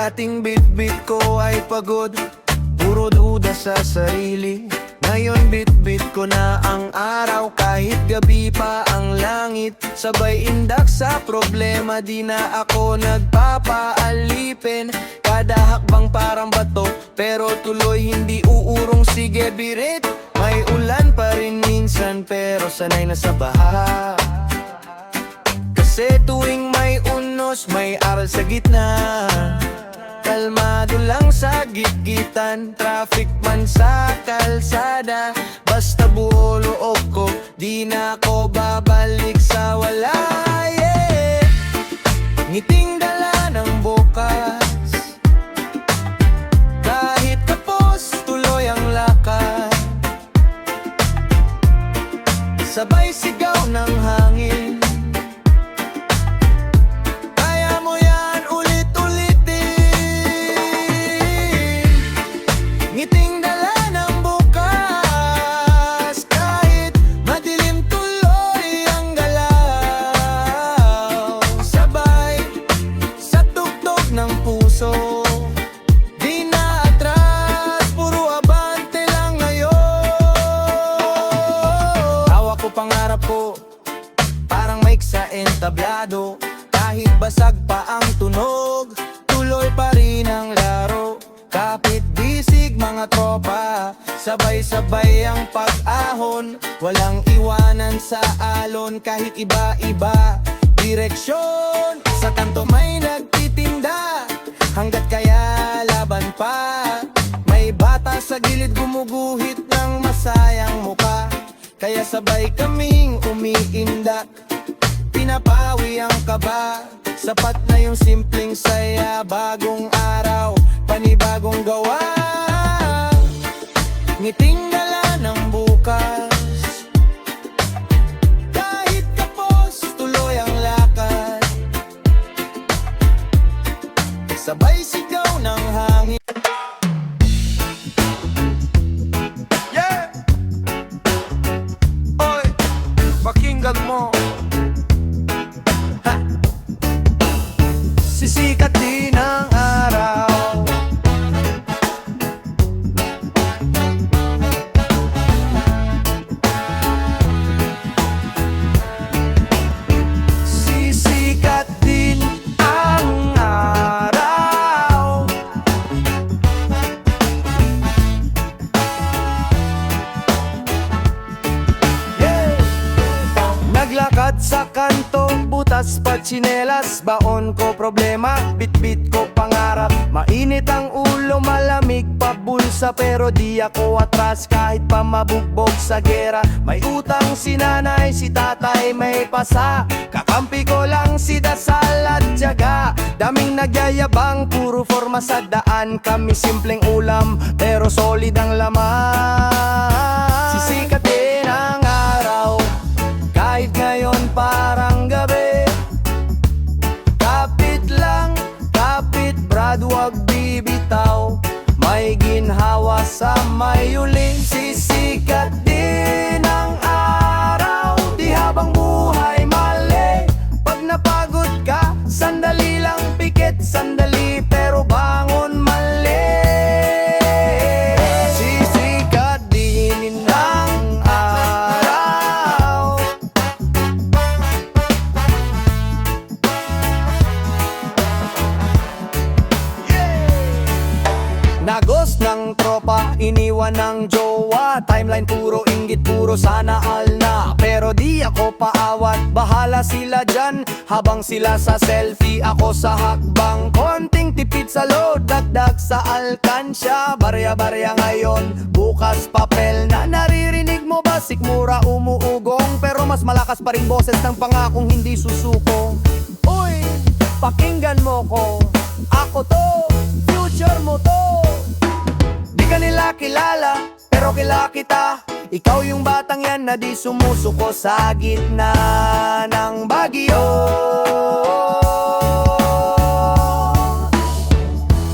Dating bit-bit ko ay pagod, puro duda sa sarili. Ngayon bit-bit ko na ang araw, kahit gabi pa ang langit. Sabay indak sa problema, di na ako nagpapaalipin. Kada hakbang parang bato, pero tuloy hindi uurong. Sige birit, may ulan pa rin minsan, pero sanay na sa baha. Kasi tuwing may unos, may aral sa gitna. Kalmado lang sa gitgitan, traffic man sa kalsada. Basta buo loob ko, di na ako babalik sa wala, yeah. Ngiting dala ng bukas, kahit kapos tuloy ang lakad. Sabay sigaw ng hangin, pangarap ko, parang mic sa entablado. Kahit basag pa ang tunog, tuloy pa rin ang laro. Kapit bisig mga tropa, sabay-sabay ang pag-ahon. Walang iwanan sa alon, kahit iba-iba direksyon. Sa kanto may nagtitinda, hanggat kaya laban pa. May bata sa gilid gumuguhit ng masayang muka, kaya sabay kaming umiindak, pinapawi ang kaba. Sapat na yung simpleng saya, bagong araw, panibagong gawa. Ngiting dala ng bukas, kahit kapos tuloy ang lakad. Sabay sigaw ng hangin. Pakinggan mo, ha! Sisikat din ang araw, sisikat din ang araw. Naglakad sa kanto, butas pa tsinelas. Baon ko problema, bit-bit ko pangarap. Mainit ang ulo, malamig pa bulsa, pero di ako atras kahit pa mabugbog sa gera. May utang si nanay, si tatay may pasa. Kakampi ko lang si dasal at tiyaga. Daming nagyayabang, puro forma sa daan. Kami simpleng ulam, pero solid ang laman. Sisikat din ang araw, kahit ngayon parang gabi. Kapit lang, kapit brad, wag bibitaw. May ginhawa sa may uling. Sisikat din ang araw, di habang buhay mali. Pag napagod ka, sandali lang pikit. Sandali pero bangon mali. Sisikat din ang araw. Nagos ng tropa, iniwan ng jowa. Timeline puro inggit, puro sana all na. Pero di ako paawat, bahala sila dyan. Habang sila sa selfie, ako sa hakbang. Konting tipid sa load, dagdag sa alkansya. Barya-barya ngayon, bukas papel na. Naririnig mo ba, sikmura umuugong, pero mas malakas pa rin boses ng pangakong hindi susuko. Uy, pakinggan mo ko, ako to, future mo to. Di ka nila kilala, pero kilala kita. Ikaw yung batang yan na di sumusuko sa gitna ng bagyo.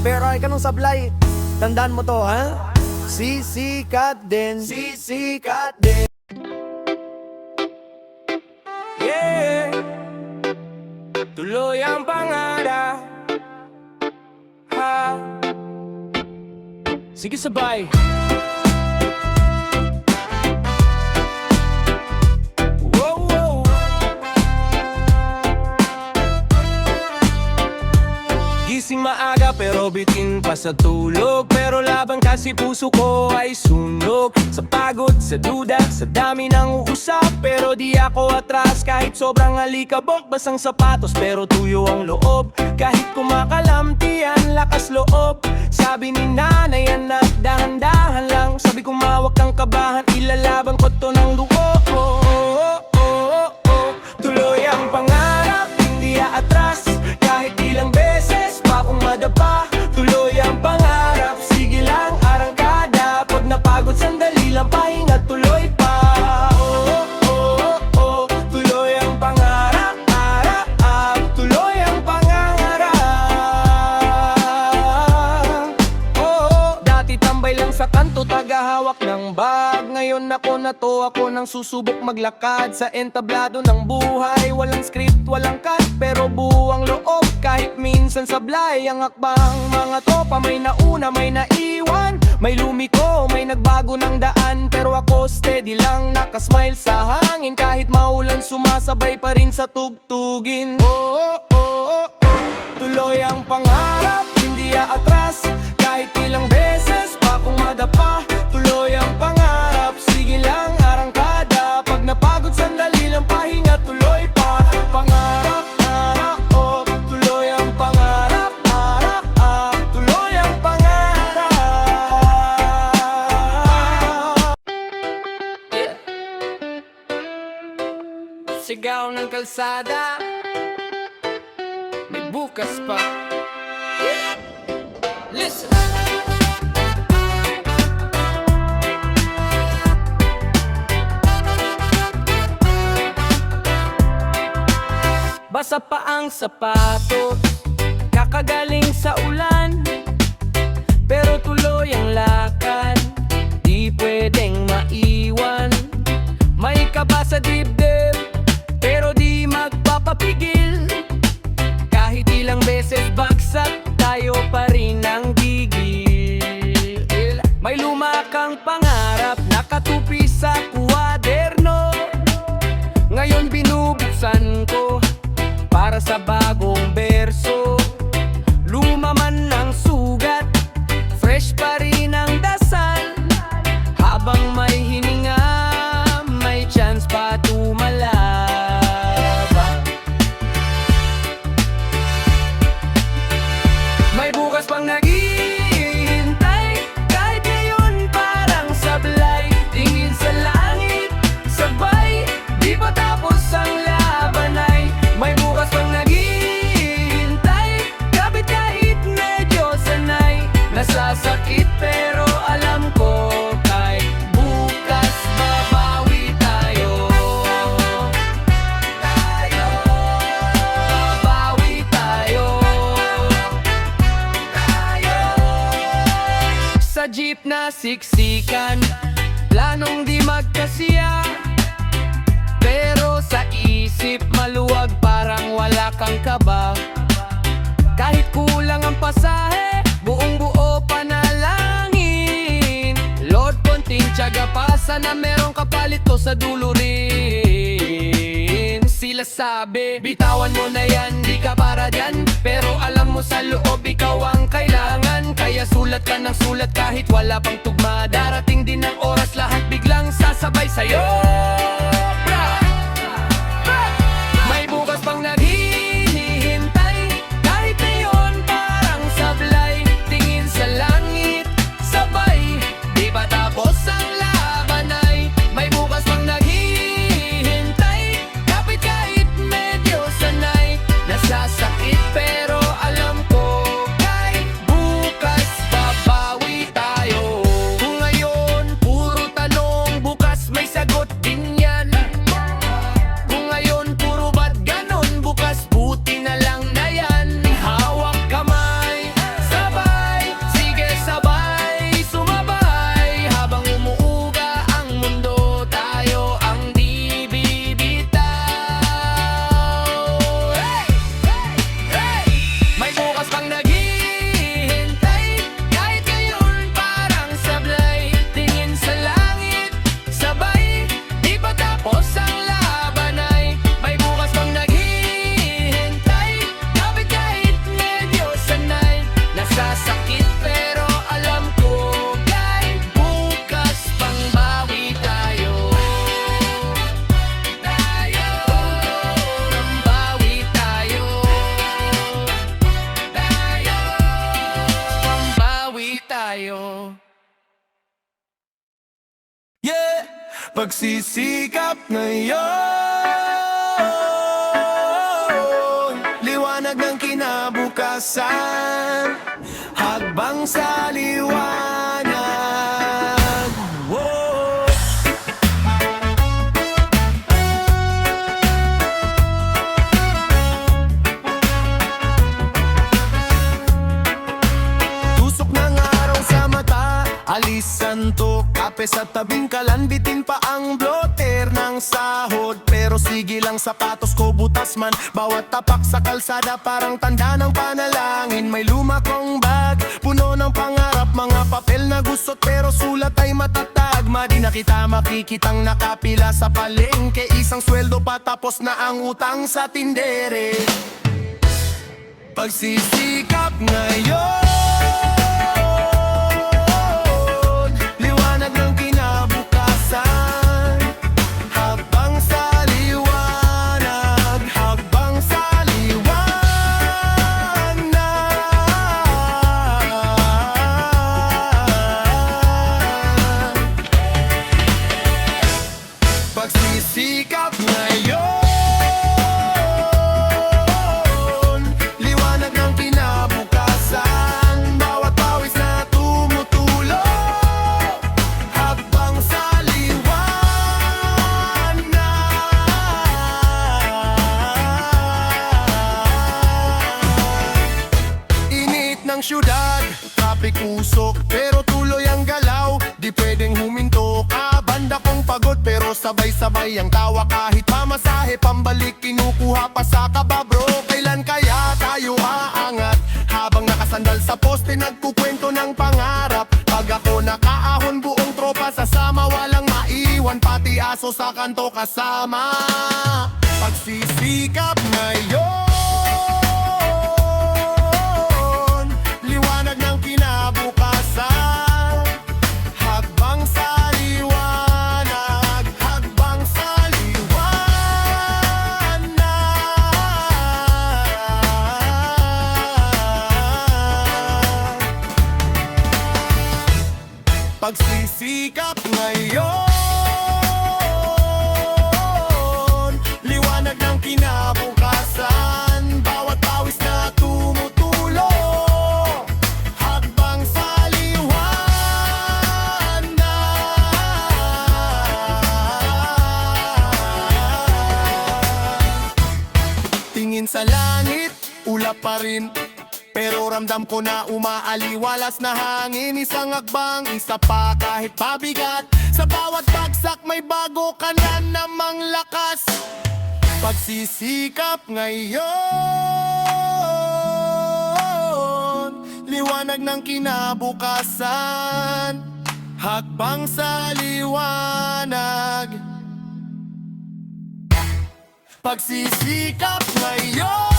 Pero ay ka nung sablay, tandaan mo to, ha? Sisikat din, sisikat din. Yeah, tuloy ang pangarap. Sige sabay. Wow, wow. Gising maaga pero bitin pa sa tulog, pero laban kasi puso ko ay sunog. Sa pagod, sa duda, sa dami ng uusap, pero di ako atras kahit sobrang alikabok. Basang sapatos pero tuyo ang loob, kahit kumakalamtian lakas loob. Sabi ni nanay anak, dahan-dahan lang. Sabi ko mawag kang kabahan, ilalaban ko to ng dugo. Tuloy ang pangarap, hindi aatras. Kahit ilang beses pa akong madapa. Tuloy ang pangarap, sige lang arangkada. Pag napagod sandali lang pahinga, tuloy pa. Tuloy ang pangarap, tuloy ang pangarap. Dati tambay lang sa kanto, tagahawak ng bag. Ngayon ako nang susubok maglakad sa entablado ng buhay. Walang script, walang cut, pero buwang loob. Kahit minsan sablay ang hakbang. Mga tropa may nauna, may naiwan, may lumiko, may nagbago ng daan. Pero ako steady lang, nakasmile sa hangin. Kahit maulan, sumasabay pa rin sa tugtugin. Tuloy ang pangarap, hindi aatras. Kahit ilang beses pa akong madapa. Tuloy ang pangarap, sige lang arangkada. Pag napagod sandali lang pahinga, tuloy pa. Pangarap, tuloy ang pangarap, tuloy ang pangarap. Sigaw ng kalsada, may bukas pa. Listen. Basa pa ang sapatos, kakagaling sa ulan, pero tuloy ang lakad, di pwedeng maiwan. May kaba sa dibdib, pero di magpapapigil. Kahit ilang beses bagsak, tayo pa rin ang gigil. May lumakang pangarap, nakatupi sa kuwaderno. Ngayon binubuksan ko para sa bagong berso. Luma man ng sugat, fresh pa rin ang dasal. Habang may hininga, may chance pa tumalab. May bukas pang naghihintay, kahit ngayon parang sablay. Tingin sa langit, sabay, di pa tapos ang labanay. May bukas pang naghihintay, kapit kahit medyo sanay. Nasasakit pero alam ko, kahit bukas babawi tayo. Babawi tayo. Sa jeep na siksikan, planong di magkasiya, pero sa isip maluwag, parang wala kang kaba. Kahit kulang ang pasahe, buong buo panalangin. Lord, konting tiyaga pa, sana merong kapalit ko sa dulo rin. Sila sabi, bitawan mo na yan, di ka para dyan. Pero alam mo sa loob, ikaw ang kailangan. Kaya sulat ka ng sulat kahit wala pang tugma. Darating din ang oras, lahat biglang sasabay sa'yo. May bukas pang naghihintay, kahit ngayon parang sablay. Tingin sa langit, sabay, di ba tapos ang labanay. May bukas pang naghihintay, kapit kahit medyo sanay. Nasasakit pero alam ko, kahit bukas babawi tayo. Kung ngayon puro tanong, bukas may sagot din yan. Pagsisikap ngayon, liwanag ng kinabukasan, hakbang sa liwanag. Whoa. Tusok ng araw sa mata, alisan to, kape sa tabing kalan, bitin pa ang blotter ng sahod. Pero sige lang, sapatos ko butas man, bawat tapak sa kalsada parang tanda ng panalangin. May luma kong bag, puno ng pangarap, mga papel na gusot pero sulat ay matatag. Di na kita makikitang nakapila sa palengke, isang sweldo pa tapos na ang utang sa tindere. Pagsisikap ngayon, liwanag ng kinabukasan, habang sa liwanag, habang sa liwanag. Pagsisikap ngayon, liwanag ng kinabukasan, bawat pawis na tumutulo, habang sa liwanag. Init ng syudad, traffic usok, pero tuloy ang galaw, di pwedeng huminto ka. Banda kong pagod pero sabay-sabay ang tawa, kahit pamasahe pambalik kinukuha pa sa kababro. Kailan kaya tayo aangat? Habang nakasandal sa poste nagkukwento ng pangarap. Pag ako nakaahon buong tropa sasama, walang maiwan pati aso sa kanto kasama. Pagsisikap ngayon, liwanag ng kinabukasan, hakbang sa liwanag, hakbang sa liwanag. Pagsisikap ngayon, liwanag ng kinabukasan, bawat pawis na tumutulo, hakbang sa liwanag. Tingin sa langit, ulap pa rin, pero ramdam ko na umaaliwalas na hangin. Isang hakbang, isa pa kahit pabigat, sa bawat bagsak may bago ka na namang lakas. Pagsisikap ngayon, liwanag ng kinabukasan, hakbang sa liwanag. Pagsisikap ngayon,